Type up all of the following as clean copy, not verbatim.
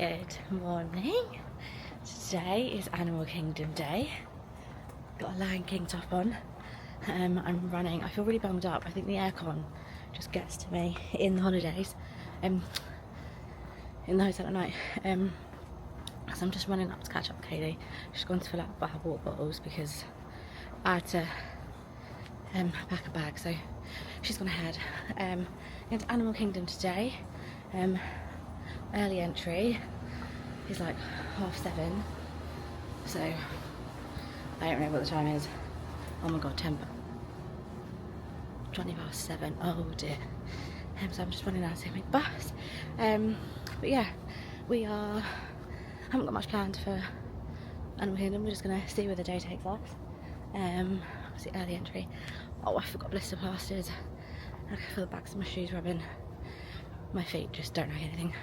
Good morning. Today is Animal Kingdom Day. Got a Lion King top on. I'm running. I feel really bummed up. I think the aircon just gets to me in the holidays, in the hotel at night. So I'm just running up to catch up with Katie. She's gone to fill out her water bottles because I had to pack a bag, so she's gone ahead. Into Animal Kingdom today. Early entry is like 7:30, so I don't know what the time is. Oh my god, 7:20. Oh dear. So I'm just running out to take my bus. But yeah, we haven't got much planned for Animal Kingdom. We're just gonna see where the day takes us. It's the early entry. Oh, I forgot blister plasters. I can feel the backs of my shoes rubbing. My feet just don't know anything.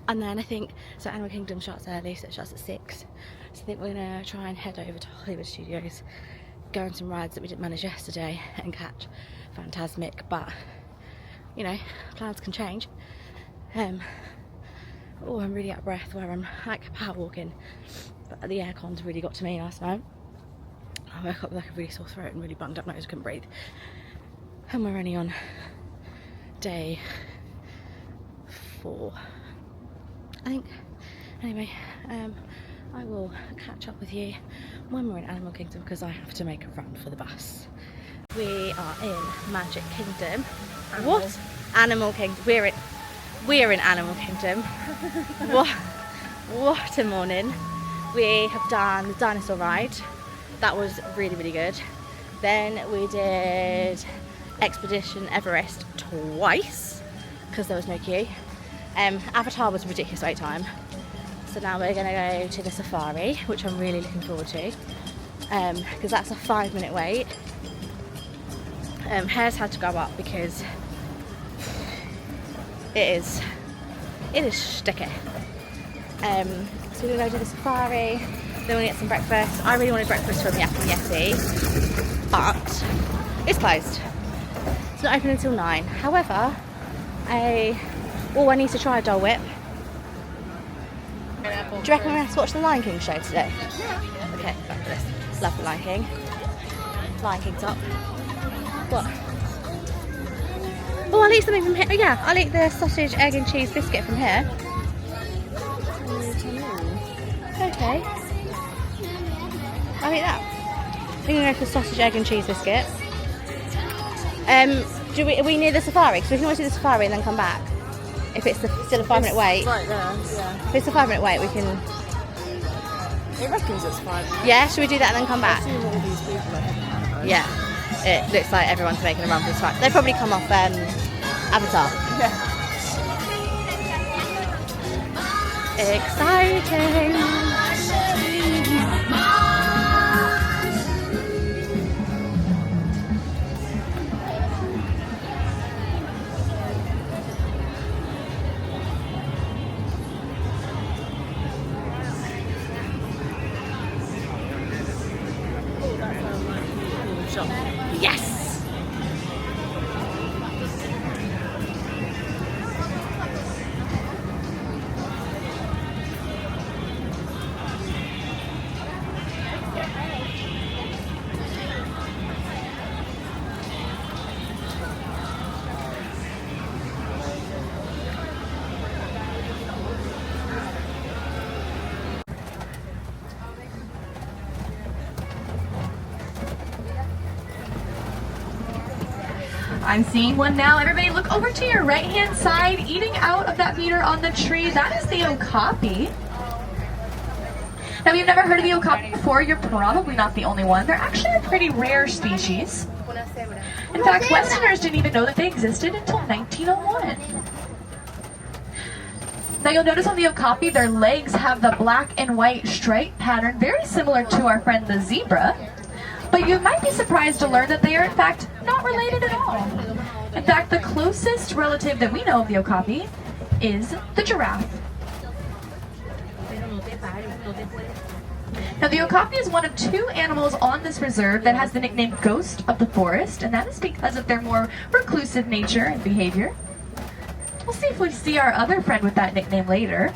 And then I think, so Animal Kingdom shuts early, so it shuts at 6. So I think we're gonna try and head over to Hollywood Studios, go on some rides that we didn't manage yesterday, and catch Fantasmic. But you know, plans can change. Oh, I'm really out of breath where I'm like power walking, but the aircon's really got to me last night. I woke up with like a really sore throat and really bunged up nose, couldn't breathe. And we're only on day 4, I think. Anyway, I will catch up with you when we're in Animal Kingdom because I have to make a run for the bus. We are in Magic Kingdom. What? Animal Kingdom. We're in Animal Kingdom. What a morning. We have done the dinosaur ride. That was really, really good. Then we did Expedition Everest twice because there was no queue. Avatar was a ridiculous wait time. So now we're going to go to the safari, which I'm really looking forward to, because that's a 5-minute wait. Hair's had to go up because it is sticky. So we're going to go to the safari, then we'll get some breakfast. I really wanted breakfast from Yak and Yeti, but it's closed. It's not open until 9. However, I need to try a Dole Whip. Do you reckon we're going to watch the Lion King show today? Yeah. Okay, fabulous. Love the Lion King. Lion King's up. What? Oh, I'll eat something from here. Oh, yeah, I'll eat the sausage, egg and cheese biscuit from here. Okay. I'll eat that. We're going to go for the sausage, egg and cheese biscuit. Are we near the safari? Because we can always do the safari and then come back. If it's still a 5-minute wait. Right there, yeah. If it's a 5-minute wait, we can... It reckons it's 5 minutes. Yeah, should we do that and then come back? I've seen all these people ahead. Yeah. It looks like everyone's making a run for the safari. They probably come off Avatar. Yeah. Exciting! Yes! I'm seeing one now. Everybody look over to your right-hand side. Eating out of that meter on the tree, that is the okapi. Now, if you've never heard of the okapi before, you're probably not the only one. They're actually a pretty rare species. In fact, Westerners didn't even know that they existed until 1901. Now, you'll notice on the okapi, their legs have the black and white stripe pattern, very similar to our friend the zebra. But you might be surprised to learn that they are, in fact, not related at all. In fact, the closest relative that we know of the okapi is the giraffe. Now, the okapi is one of 2 animals on this reserve that has the nickname Ghost of the Forest, and that is because of their more reclusive nature and behavior. We'll see if we see our other friend with that nickname later.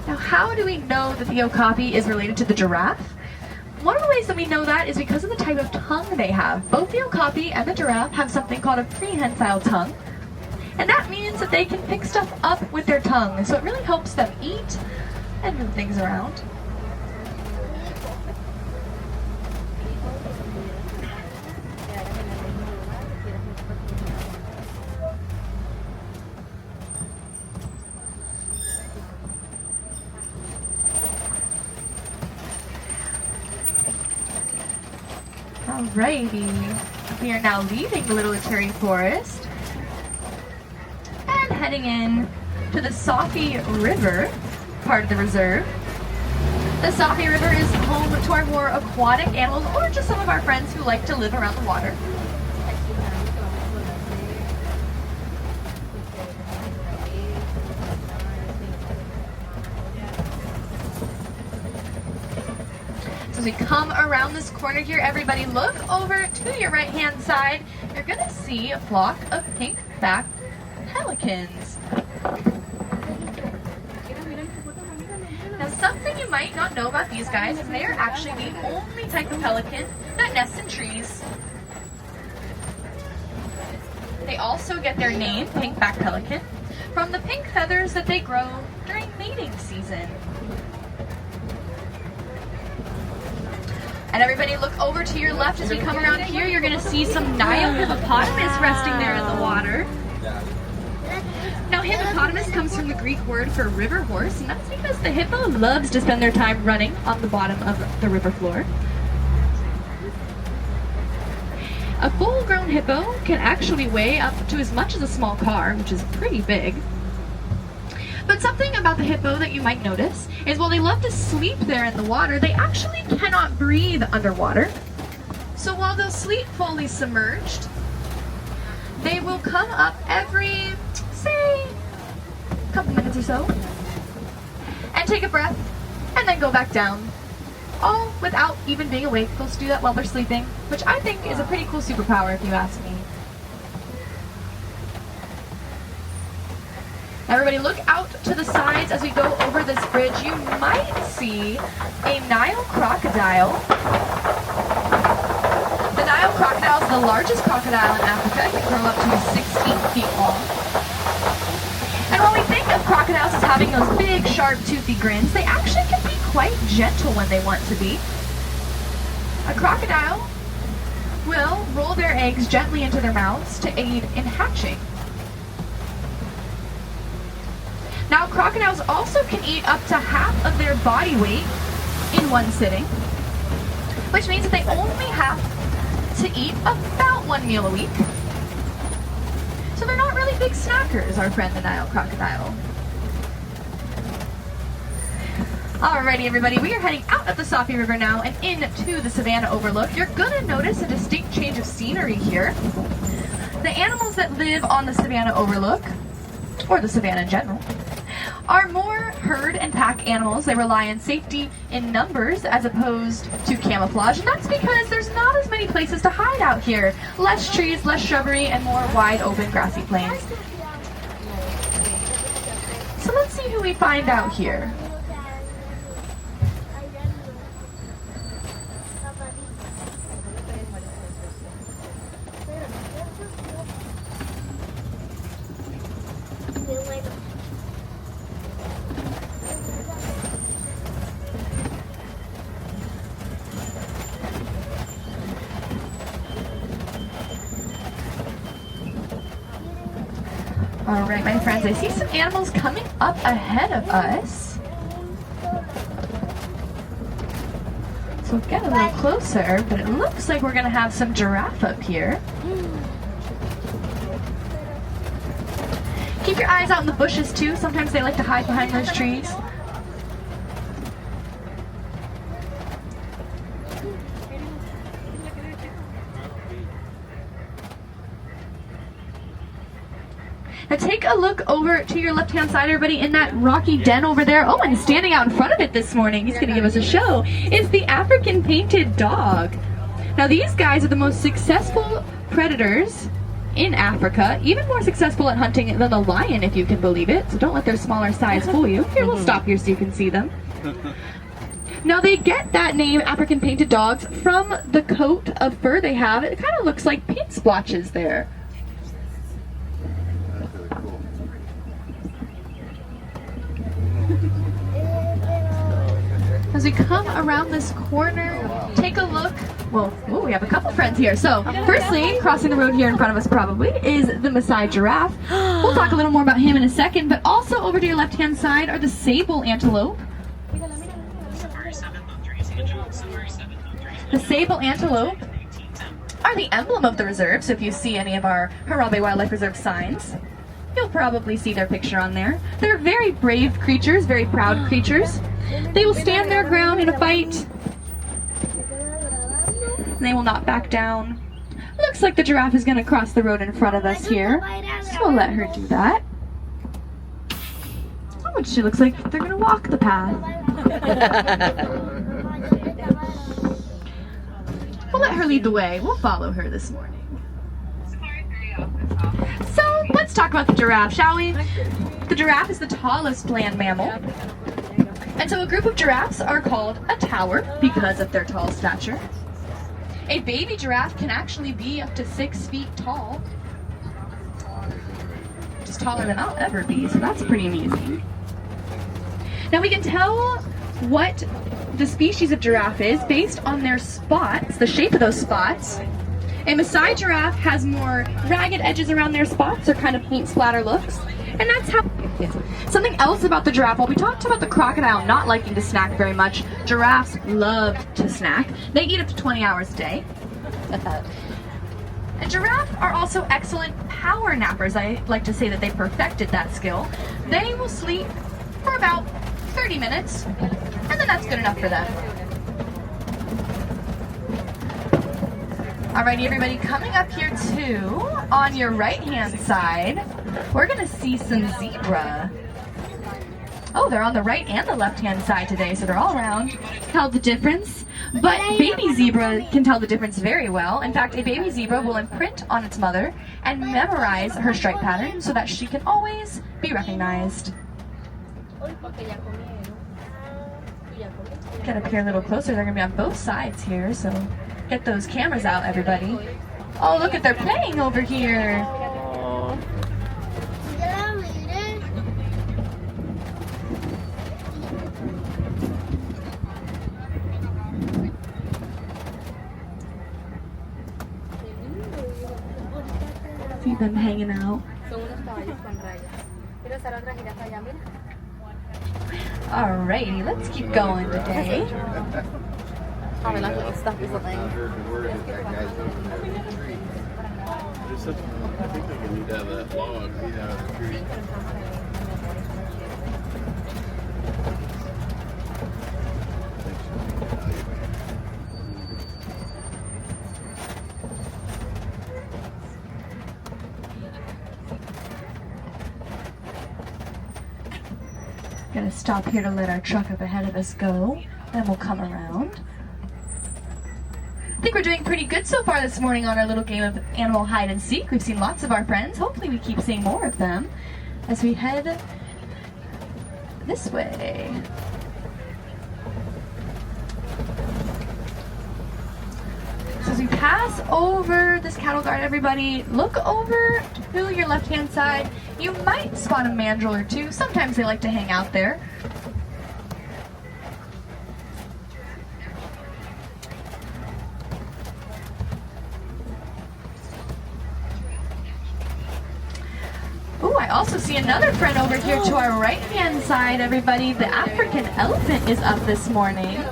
Now, how do we know that the okapi is related to the giraffe? One of the ways that we know that is because of the type of tongue they have. Both the okapi and the giraffe have something called a prehensile tongue. And that means that they can pick stuff up with their tongue. So it really helps them eat and move things around. Alrighty, we are now leaving the Little Ituri Forest and heading in to the Safi River, part of the reserve. The Safi River is home to our more aquatic animals, or just some of our friends who like to live around the water. As we come around this corner here, everybody look over to your right hand side. You're gonna see a flock of pink-backed pelicans. Now, something you might not know about these guys is they are actually the only type of pelican that nests in trees. They also get their name, pink-backed pelican, from the pink feathers that they grow during mating season. And everybody look over to your left as we come around here. You're going to see some Nile hippopotamus resting there in the water. Now, hippopotamus comes from the Greek word for river horse, and that's because the hippo loves to spend their time running on the bottom of the river floor. A full-grown hippo can actually weigh up to as much as a small car, which is pretty big. But something about the hippo that you might notice is while they love to sleep there in the water, they actually cannot breathe underwater. So while they'll sleep fully submerged, they will come up every, say, couple minutes or so, and take a breath, and then go back down. All without even being awake. They'll do that while they're sleeping, which I think is a pretty cool superpower if you ask me. Everybody look out to the sides as we go over this bridge. You might see a Nile crocodile. The Nile crocodile is the largest crocodile in Africa. It can grow up to 16 feet long. And while we think of crocodiles as having those big, sharp, toothy grins, they actually can be quite gentle when they want to be. A crocodile will roll their eggs gently into their mouths to aid in hatching. Now, crocodiles also can eat up to half of their body weight in one sitting, which means that they only have to eat about 1 meal a week. So they're not really big snackers, our friend the Nile crocodile. Alrighty, everybody, we are heading out of the Safi River now and into the Savannah Overlook. You're gonna notice a distinct change of scenery here. The animals that live on the Savannah Overlook, or the Savannah in general, are more herd and pack animals. They rely on safety in numbers as opposed to camouflage, and that's because there's not as many places to hide out here. Less trees, less shrubbery, and more wide open grassy plains. So let's see who we find out here. Alright, my friends, I see some animals coming up ahead of us. So we'll get a little closer, but it looks like we're going to have some giraffe up here. Keep your eyes out in the bushes too. Sometimes they like to hide behind those trees. Now take a look over to your left-hand side, everybody, in that rocky den over there. Oh, and standing out in front of it this morning, he's going to give us a show, is the African painted dog. Now these guys are the most successful predators in Africa, even more successful at hunting than the lion, if you can believe it. So don't let their smaller size fool you. Here, we'll stop here so you can see them. Now they get that name, African painted dogs, from the coat of fur they have. It kind of looks like paint splotches there. As we come around this corner, take a look. Well, ooh, we have a couple friends here. So, firstly, crossing the road here in front of us probably is the Maasai giraffe. We'll talk a little more about him in a second, but also over to your left-hand side are the sable antelope. The sable antelope are the emblem of the reserve, so if you see any of our Harambe Wildlife Reserve signs, you'll probably see their picture on there. They're very brave creatures, very proud creatures. They will stand their ground in a fight, and they will not back down. Looks like the giraffe is going to cross the road in front of us here, so we'll let her do that. Oh, and she looks like they're going to walk the path. We'll let her lead the way. We'll follow her this morning. So, let's talk about the giraffe, shall we? The giraffe is the tallest land mammal. And so a group of giraffes are called a tower because of their tall stature. A baby giraffe can actually be up to 6 feet tall. Which is taller than I'll ever be, so that's pretty amazing. Now we can tell what the species of giraffe is based on their spots, the shape of those spots. A Maasai giraffe has more ragged edges around their spots, or kind of paint splatter looks. And that's how... Something else about the giraffe, while we talked about the crocodile not liking to snack very much, giraffes love to snack. They eat up to 20 hours a day. And giraffes are also excellent power nappers. I like to say that they perfected that skill. They will sleep for about 30 minutes, and then that's good enough for them. Alrighty, everybody, coming up here too, on your right-hand side, we're gonna see some zebra. Oh, they're on the right and the left-hand side today, so they're all around. Tell the difference, but baby zebra can tell the difference very well. In fact, a baby zebra will imprint on its mother and memorize her stripe pattern so that she can always be recognized. Get up here a little closer. They're gonna be on both sides here, so get those cameras out, everybody. Oh, look at they're playing over here. See them hanging out. Alrighty, let's keep going today. Probably like little stuff or something. I think they need to have that log beat out of the tree. Gonna stop here to let our truck up ahead of us go, then we'll come around. I think we're doing pretty good so far this morning on our little game of animal hide and seek. We've seen lots of our friends. Hopefully we keep seeing more of them as we head this way. So as we pass over this cattle guard, everybody, look over to your left-hand side. You might spot a mandrill or two. Sometimes they like to hang out there. Oh, I also see another friend over here to our right-hand side, everybody. The African elephant is up this morning.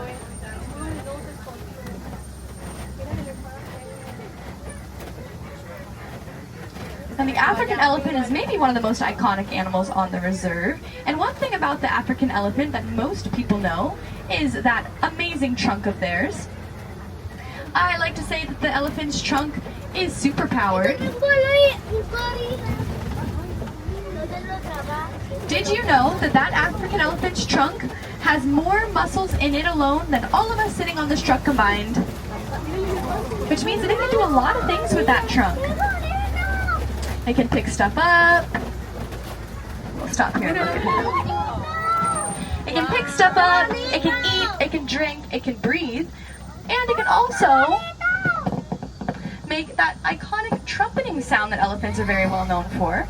And the African elephant is maybe one of the most iconic animals on the reserve. And one thing about the African elephant that most people know is that amazing trunk of theirs. I like to say that the elephant's trunk is super powered. Did you know that that African elephant's trunk has more muscles in it alone than all of us sitting on this truck combined? Which means that it can do a lot of things with that trunk. It can pick stuff up. We'll stop here and look at him. It can pick stuff up, it can eat, it can drink, it can breathe, and it can also make that iconic trumpeting sound that elephants are very well known for.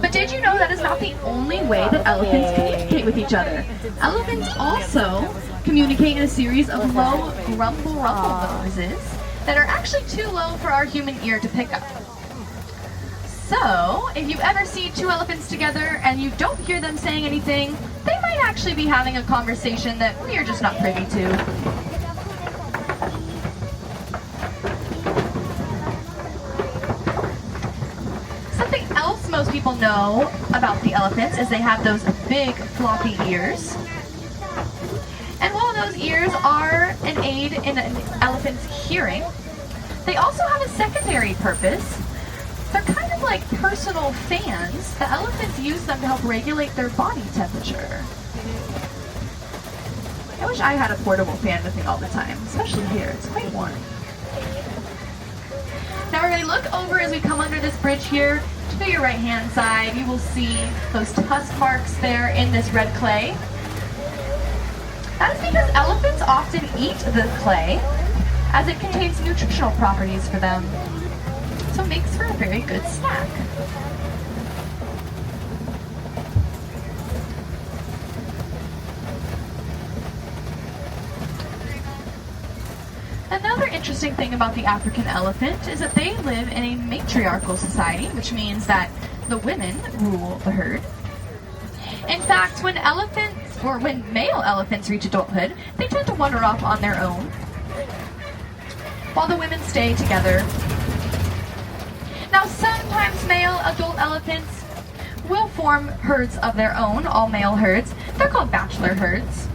But did you know that is not the only way that elephants communicate with each other? Elephants also communicate in a series of low grumble rumble noises that are actually too low for our human ear to pick up. So, if you ever see two elephants together and you don't hear them saying anything, they might actually be having a conversation that we are just not privy to. Most people know about the elephants is they have those big floppy ears. And while those ears are an aid in an elephant's hearing, they also have a secondary purpose. They're kind of like personal fans. The elephants use them to help regulate their body temperature. I wish I had a portable fan with me all the time, especially here. It's quite warm. Now we're going to look over as we come under this bridge here. To your right hand side, you will see those tusk marks there in this red clay. That is because elephants often eat the clay as it contains nutritional properties for them. So it makes for a very good snack. Another interesting thing about the African elephant is that they live in a matriarchal society, which means that the women rule the herd. In fact, when male elephants reach adulthood, they tend to wander off on their own, while the women stay together. Now, sometimes male adult elephants will form herds of their own, all male herds. They're called bachelor herds.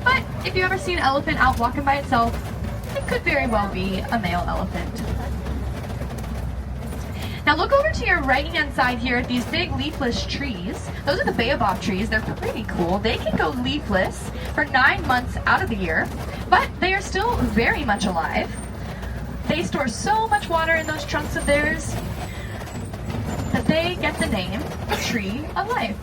But if you ever see an elephant out walking by itself, it could very well be a male elephant. Now look over to your right hand side here at these big leafless trees. Those are the baobab trees. They're pretty cool. They can go leafless for 9 months out of the year, but they are still very much alive. They store so much water in those trunks of theirs that they get the name Tree of Life.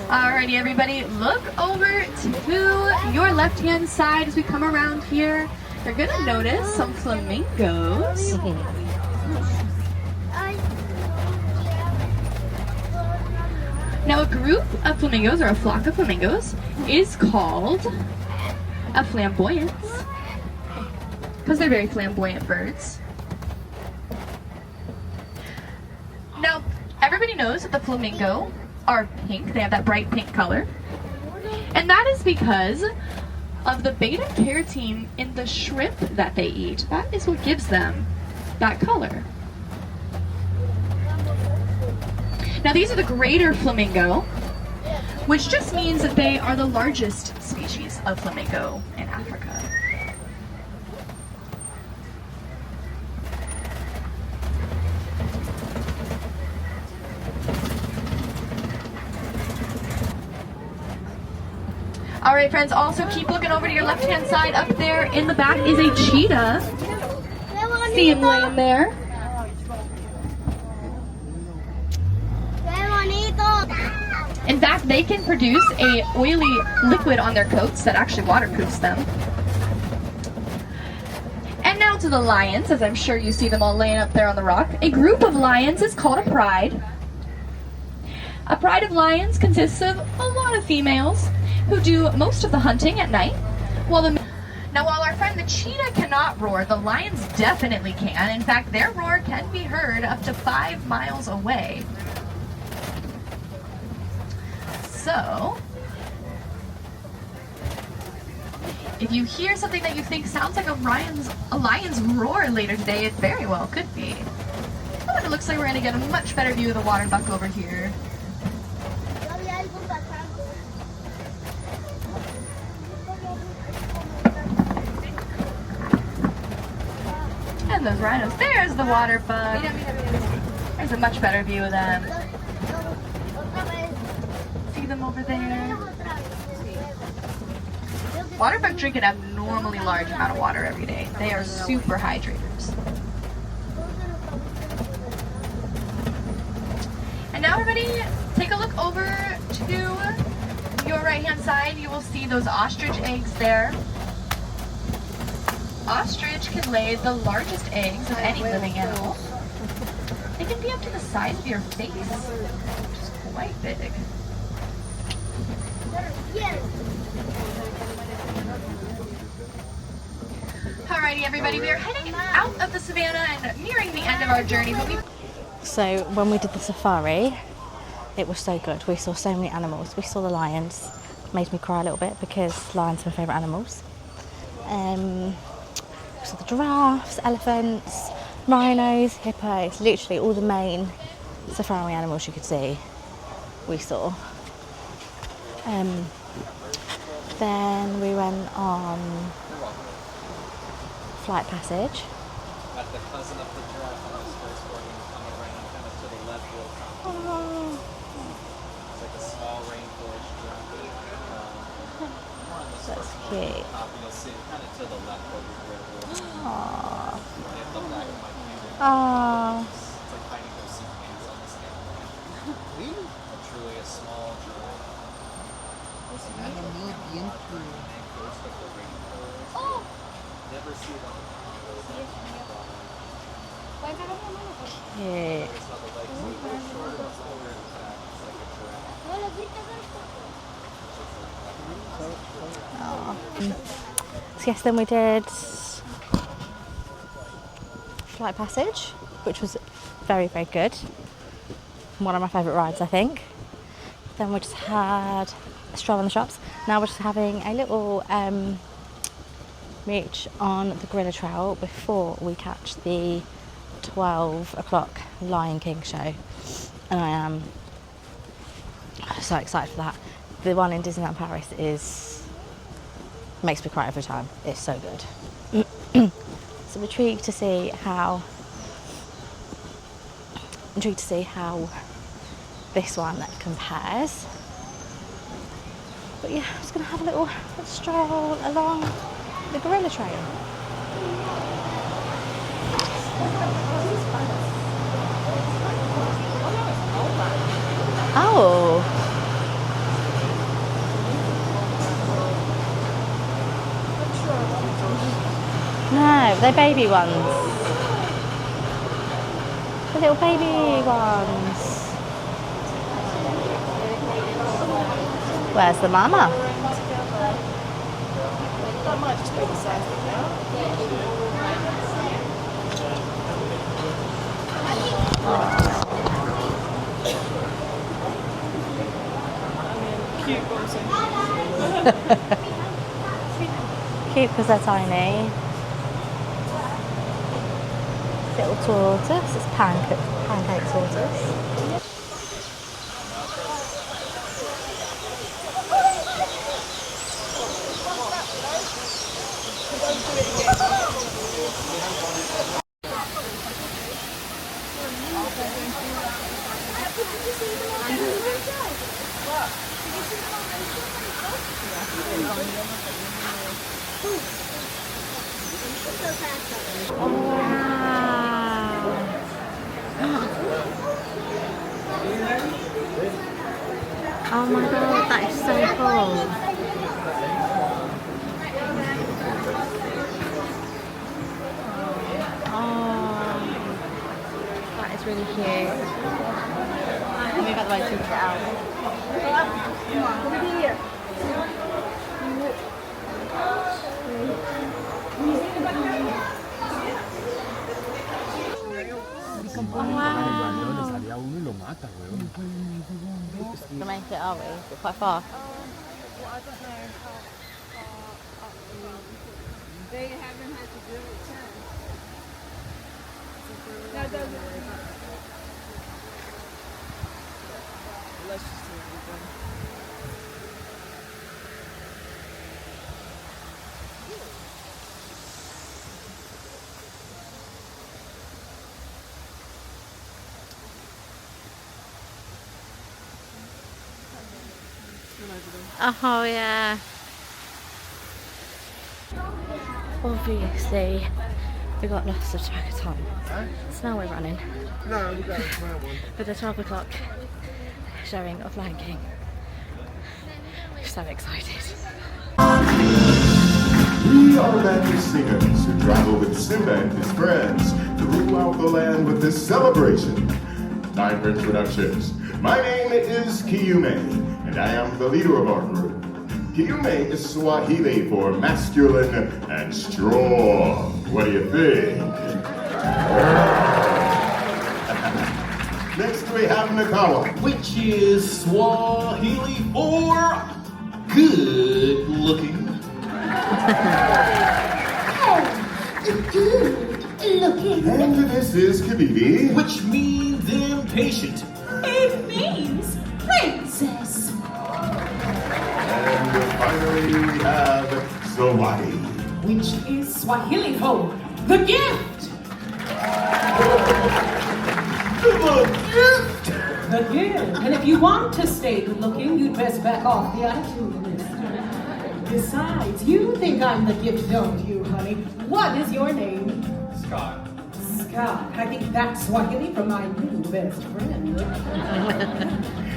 Alrighty, everybody, look over to your left-hand side as we come around here. You're gonna notice some flamingos. Now, a group of flamingos, or a flock of flamingos, is called a flamboyance, because they're very flamboyant birds. Now, everybody knows that the flamingo are pink. They have that bright pink color. And that is because of the beta carotene in the shrimp that they eat. That is what gives them that color. Now these are the greater flamingo, which just means that they are the largest species of flamingo in Africa. All right, friends, also keep looking over to your left-hand side. Up there in the back is a cheetah. See him laying there. In fact, they can produce a oily liquid on their coats that actually waterproofs them. And now to the lions, as I'm sure you see them all laying up there on the rock. A group of lions is called a pride. A pride of lions consists of a lot of females who do most of the hunting at night. Now, while our friend the cheetah cannot roar, the lions definitely can. In fact, their roar can be heard up to 5 miles away. So, if you hear something that you think sounds like a lion's roar later today, it very well could be. Oh, it looks like we're going to get a much better view of the water buck over here. And those rhinos. There's the water bug. There's a much better view of them. See them over there? Water bug drink an abnormally large amount of water every day. They are super hydrators. And now everybody, take a look over to your right-hand side. You will see those ostrich eggs there. Ostrich can lay the largest eggs of any living animal. They can be up to the size of your face, which is quite big. Alrighty, everybody, we are heading out of the savannah and nearing the end of our journey, but So when we did the safari, it was so good. We saw so many animals. We saw the lions. Made me cry a little bit because lions are my favourite animals. We saw the giraffes, elephants, rhinos, hippos, literally all the main safari animals you could see, we saw. Then we went on Flight Passage. At the cousin of the giraffe on his first morning, come around kind of to the left real time. Oh, It's like a small rainforest giraffe. that's cute. You'll see it kind of to the left over here. Aww. At the back of my camera. Aww. It's like hiding those sea ants on the scale. Truly a small giraffe. Never see it on the Cute. So yes, then we did Flight Passage, which was very, very good. One of my favourite rides, I think. Then we just had a stroll in the shops. Now we're just having a little mooch on the Gorilla Trail before we catch the 12 o'clock Lion King show. And I am so excited for that. The one in Disneyland Paris makes me cry every time. It's so good. So I'm intrigued to see how this one compares. But yeah, I'm just gonna have a little stroll along the Gorilla Trail. Oh. No, they're baby ones. The little baby ones. Where's the mama? That might just be the size of it now. Cute, but also Cute because they're tiny. Little tortoise. It's pancake tortoise. Oh my god, that is so cool. Oh, that is really cute. Maybe got the way to get out. To make it, are we? We're quite far. well, I don't know how far up they haven't had to do it since. That doesn't let's just see what we're doing. Oh yeah. Obviously, we got lost of track of time. So now we're running No, we got one. for the 12 o'clock showing of Lion King. We're so excited. We are magic singers who travel with Simba and his friends throughout the land with this celebration. Time for introductions. My name is Kiume, and I am the leader of our group. Kiume is Swahili for masculine and strong. What do you think? Next we have Nakawa. Which is Swahili for good looking. Good looking. And this is Kabibi. Which means impatient. It means princess. And finally we have Zawadi. Which is Swahili for the gift. The gift. And if you want to stay good looking, you'd best back off the attitude list. Besides, you think I'm the gift, don't you, honey? What is your name? Scott. Scott. I think that's Swahili for my new best friend.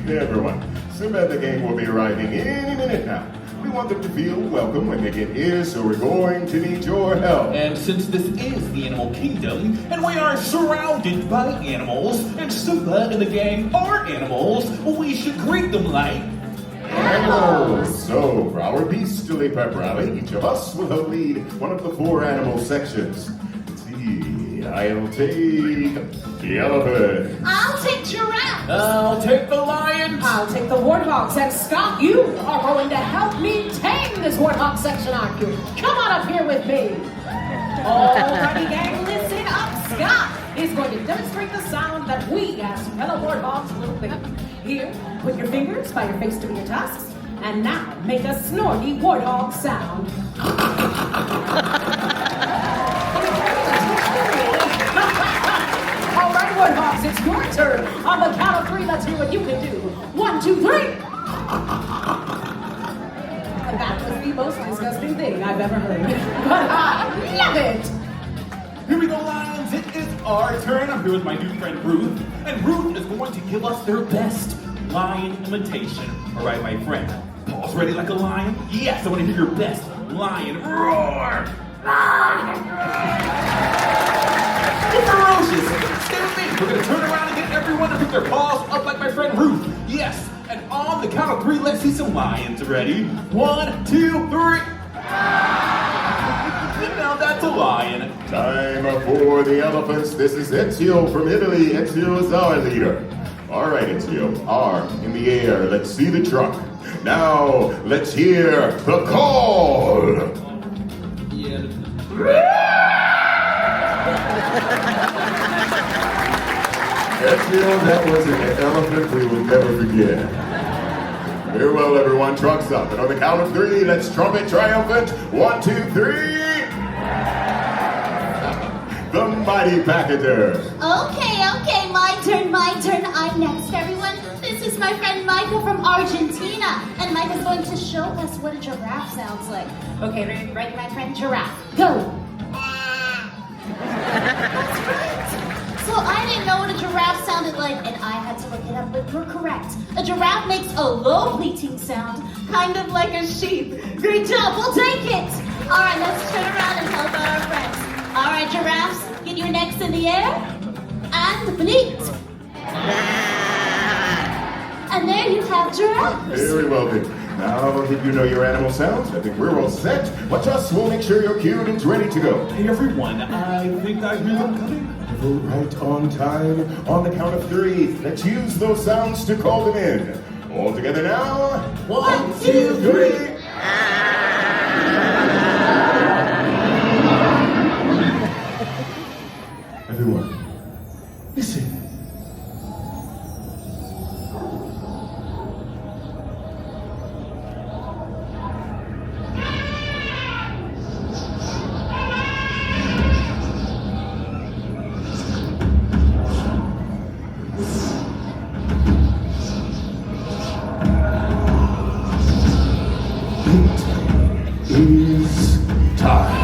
Hey everyone, Simba and the gang will be arriving any minute now. We want them to feel welcome when they get here, so we're going to need your help. And since this is the animal kingdom, and we are surrounded by animals, and Simba and the gang are animals, we should greet them like Animals! So, for our beastly pep rally, each of us will help lead one of the 4 animal sections. Let's see, I'll take the elephant. I'll take giraffe. I'll take the lion. I'll take the warthogs. And Scott, you are going to help me tame this warthog section, aren't you? Come on up here with me. Alrighty, gang, listen up. Scott is going to demonstrate the sound that we as fellow warthogs will make. Here, put your fingers by your face to be your tusks, and now make a snorty warthog sound. All right, warthogs, it's your turn. On the count of 3, let's hear what you can do. 1, 2, 3. That was the most disgusting thing I've ever heard. But I love it. Here we go, lions. It is our turn. I'm here with my new friend Ruth, and Ruth is going to give us their best lion imitation. All right, my friend. Paws ready like a lion? Yes, I want to hear your best lion roar. It's ferocious. Stay with me. We're going to turn around and get everyone to put their paws up like my friend Ruth. Yes, and on the count of 3, let's see some lions. Ready? 1, 2, 3. Now that's a lion. Time for the elephants. This is Ezio from Italy. Ezio is our leader. All right, Ezio, arm in the air. Let's see the truck. Now, let's hear the call. Yeah. Ezio, that was an elephant we will never forget. Very well, everyone, truck's up. And on the count of 3, let's trumpet triumphant. 1, 2, 3. The mighty packager. Okay, my turn. I'm next, everyone. This is my friend Micah from Argentina, and Micah's going to show us what a giraffe sounds like. Okay, ready, my friend? Giraffe, go. That's right. So I didn't know what a giraffe sounded like, and I had to look it up, but you're correct. A giraffe makes a low bleating sound, kind of like a sheep. Great job, we'll take it. All right, let's turn around and help out our friends. All right, giraffes, get your necks in the air and bleat. And there you have giraffes. Very well, then. Now that you know your animal sounds, I think we're all set. Watch us, we'll make sure you're cued and ready to go. Hey everyone, I think I hear them coming. Right on time. On the count of 3, let's use those sounds to call them in. All together now. 1, 2, 3. Everyone, listen. is time.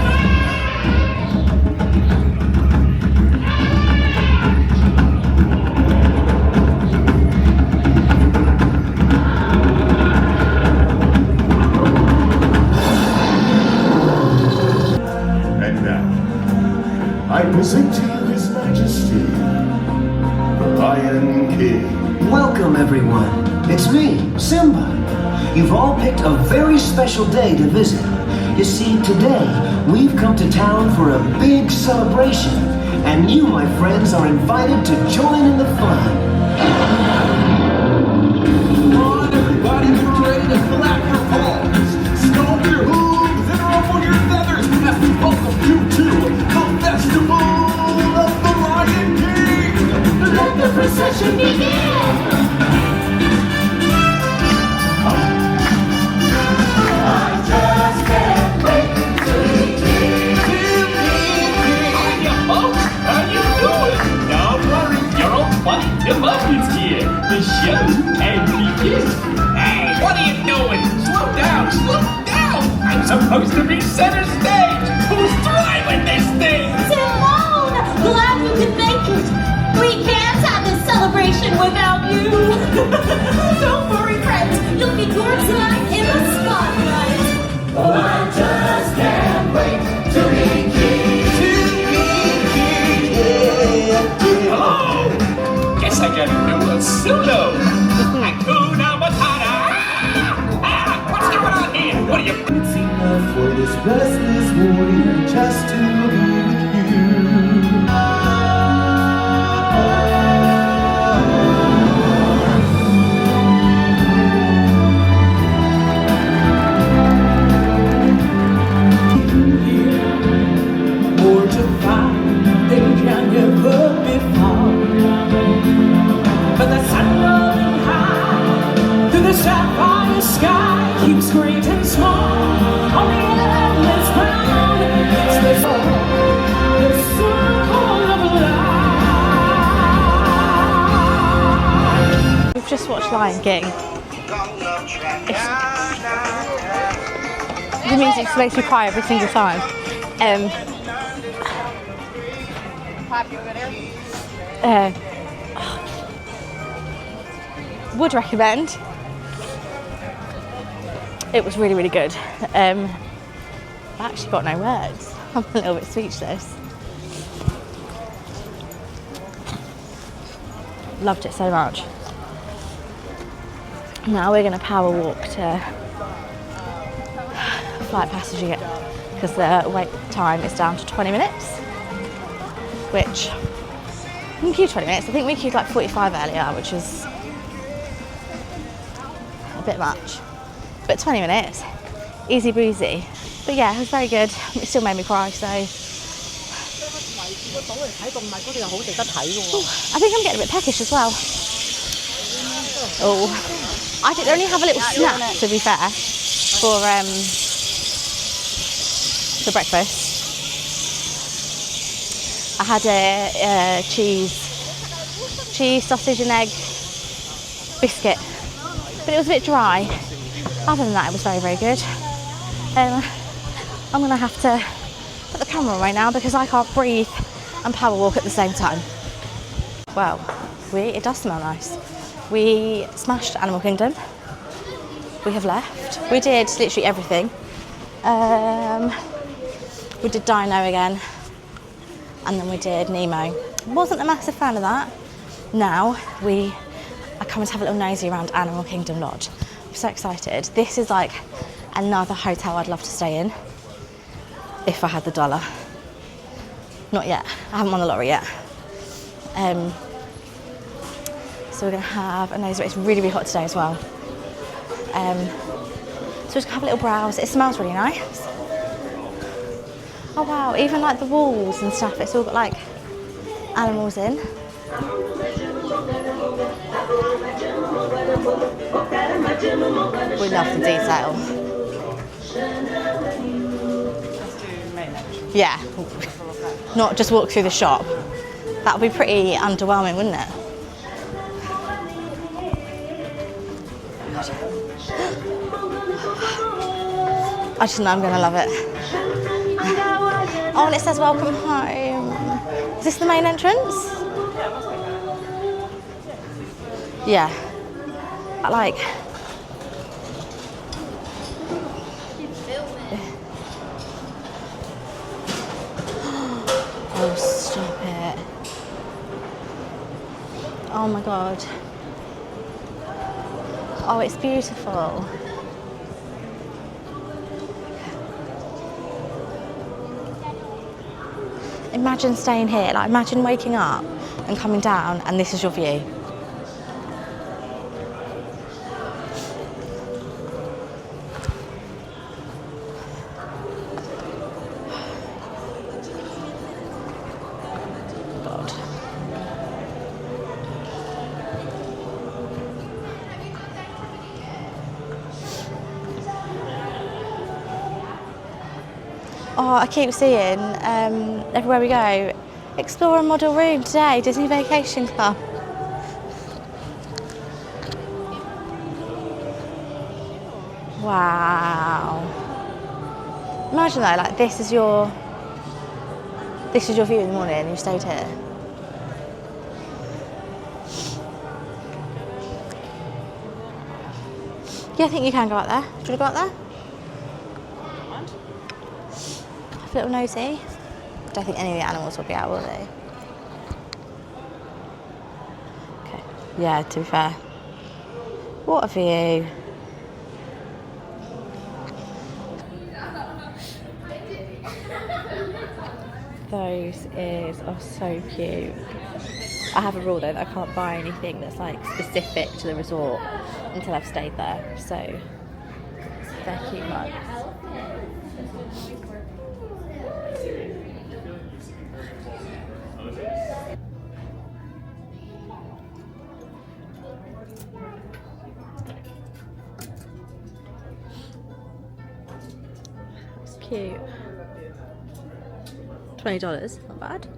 And now, I present to you His Majesty, the Lion King. Welcome, everyone. It's me, Simba. You've all picked a very special day to visit. You see, today, we've come to town for a big celebration, and you, my friends, are invited to join in the fun. Come on, everybody, get ready to clap your paws, stomp your hooves, and ruffle your feathers as we welcome you to the Festival of the Lion King. Let the procession begin! Muppets here. The show can begin. Hey, what are you doing? Slow down, slow down. I'm supposed to be center stage. Who's driving this thing? Simone! Glad you could make it. We can't have this celebration without you. Don't worry, friends. You'll be your tonight in the spotlight. Oh, I just can't wait to be king. Hello. Guess I gotta do a solo. Hakuna Matata. What's going on here? What are you? It's enough for this restless warrior just to be with you. More to find than can ever be found. But the sun rolling high through the sapphire sky keeps great and small on the endless ground. It's the circle of life. We've just watched Lion King. The music makes me cry every single time. Would recommend. It was really, really good. I actually got no words. I'm a little bit speechless. Loved it so much. Now we're going to power walk to Flight Passenger because the wait time is down to 20 minutes, which we can queue 20 minutes. I think we queued like 45 earlier, which is a bit much, but 20 minutes, easy breezy. But yeah, it was very good. It still made me cry, so I think I'm getting a bit peckish as well. Oh, I did only have a little snack, to be fair, for breakfast. I had a cheese, sausage and egg biscuit, but it was a bit dry. Other than that, it was very, very good. I'm going to have to put the camera away now because I can't breathe and power walk at the same time. Well, it does smell nice. We smashed Animal Kingdom. We have left. We did literally everything. We did Dino again, and then we did Nemo. Wasn't a massive fan of that. Now we are coming to have a little nosy around Animal Kingdom Lodge. I'm so excited. This is like another hotel I'd love to stay in if I had the dollar. Not yet. I haven't won the lottery yet. So we're gonna have a nosy. It's really, really hot today as well. So we're just gonna have a little browse. It smells really nice. Oh wow, even like the walls and stuff, it's all got like animals in. We love the detail. Yeah, not just walk through the shop. That would be pretty underwhelming, wouldn't it? I just know I'm gonna love it. Oh, and it says welcome home. Is this the main entrance? Yeah. I like. Oh, stop it. Oh my god. Oh, it's beautiful. Imagine staying here, like imagine waking up and coming down and this is your view. God. Oh, I keep seeing everywhere we go, explore a model room today, Disney Vacation Club. Wow. Imagine though, like this is your view in the morning and you stayed here. Yeah, I think you can go out there. Do you want to go out there? Have a little nosy. I don't think any of the animals will be out, will they? Okay. Yeah, to be fair. What a view. Those ears are so cute. I have a rule though that I can't buy anything that's like specific to the resort until I've stayed there, so they're cute mugs. It's cute. $20, not bad.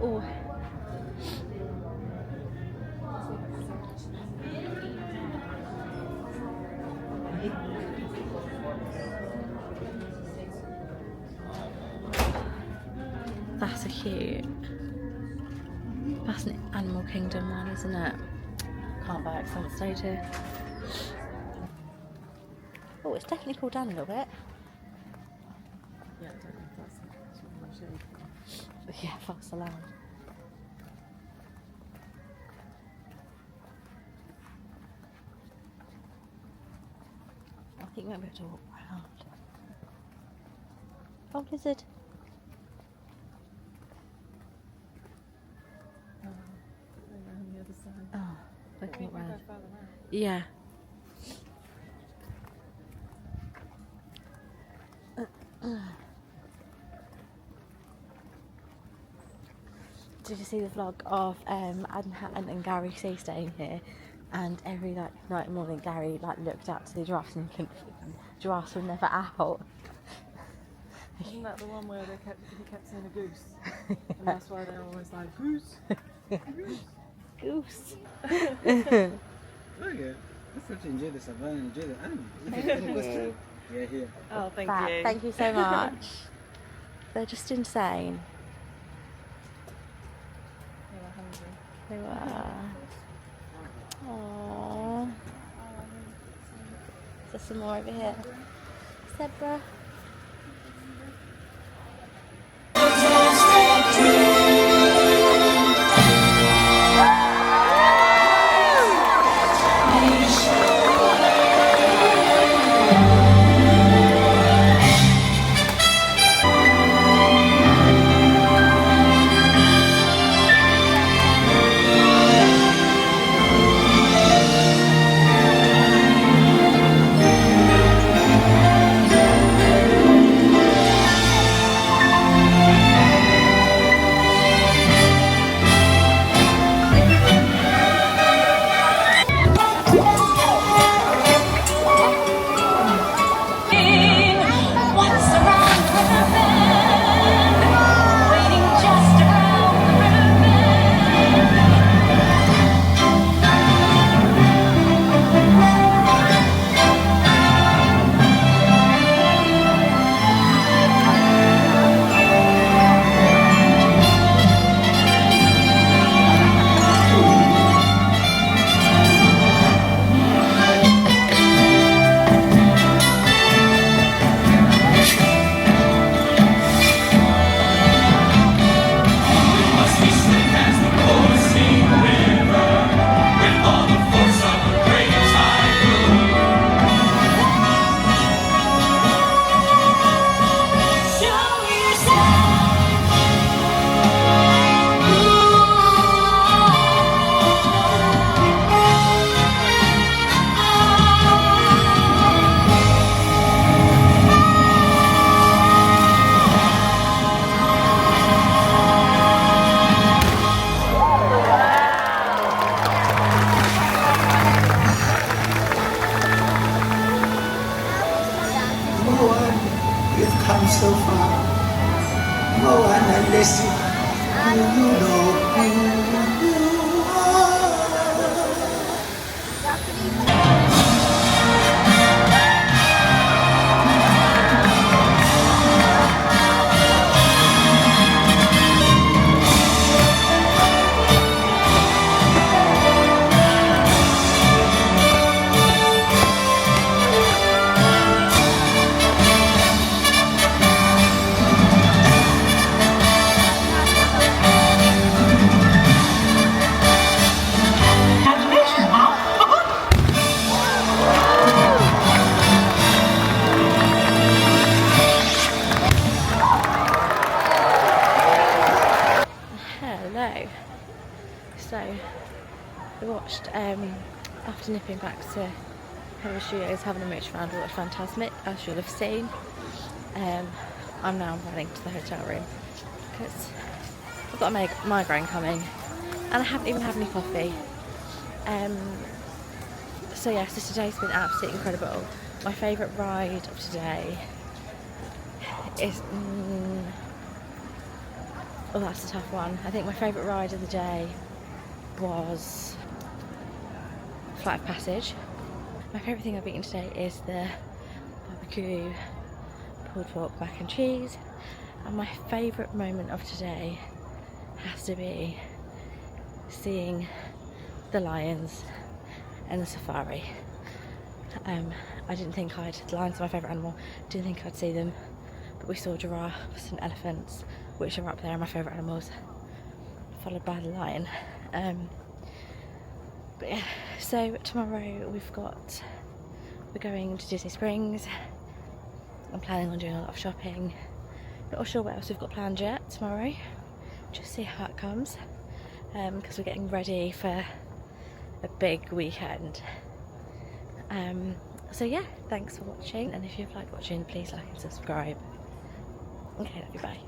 Oh. That's a cute. That's an Animal Kingdom one, isn't it? Can't buy it because I haven't stayed here. Oh, it's definitely cooled down a little bit. Yeah, that's allowed. I think we might be able to walk around. Oh, lizard. Oh, I can walk around. Yeah. Did you see the vlog of Adam Hatton and Gary C staying here? And every night and morning, Gary looked out to the giraffes and giraffes were never out. Isn't that the one where he kept saying a goose? And that's why they're always like, goose, goose. Goose. Okay. I thought you enjoyed the savannah and enjoyed the animal. Yeah, here. Oh, thank Fab. you. Thank you so much. They're just insane. They were. Aww. Is there some more over here? Zebra. Moan, we've come so far. Moan and listen, you know who you are. Hello. So we watched after nipping back to Hollywood Studios, having a mooch around, we watched Fantasmic, as you'll have seen. I'm now running to the hotel room because I've got a migraine coming and I haven't even had any coffee. So yeah, so today's been absolutely incredible. My favourite ride of today is oh, that's a tough one. I think my favourite ride of the day was Flight of Passage. My favourite thing I've eaten today is the barbecue pulled pork mac and cheese. And my favourite moment of today has to be seeing the lions and the safari. I didn't think the lions are my favourite animal, didn't think I'd see them, but we saw giraffes and elephants, which are up there, my favourite animals, followed by the lion. But yeah, so tomorrow we're going to Disney Springs. I'm planning on doing a lot of shopping. Not sure what else we've got planned yet tomorrow, just see how it comes, because we're getting ready for a big weekend. So yeah, thanks for watching, and if you've liked watching, please like and subscribe. Okay, love you, bye.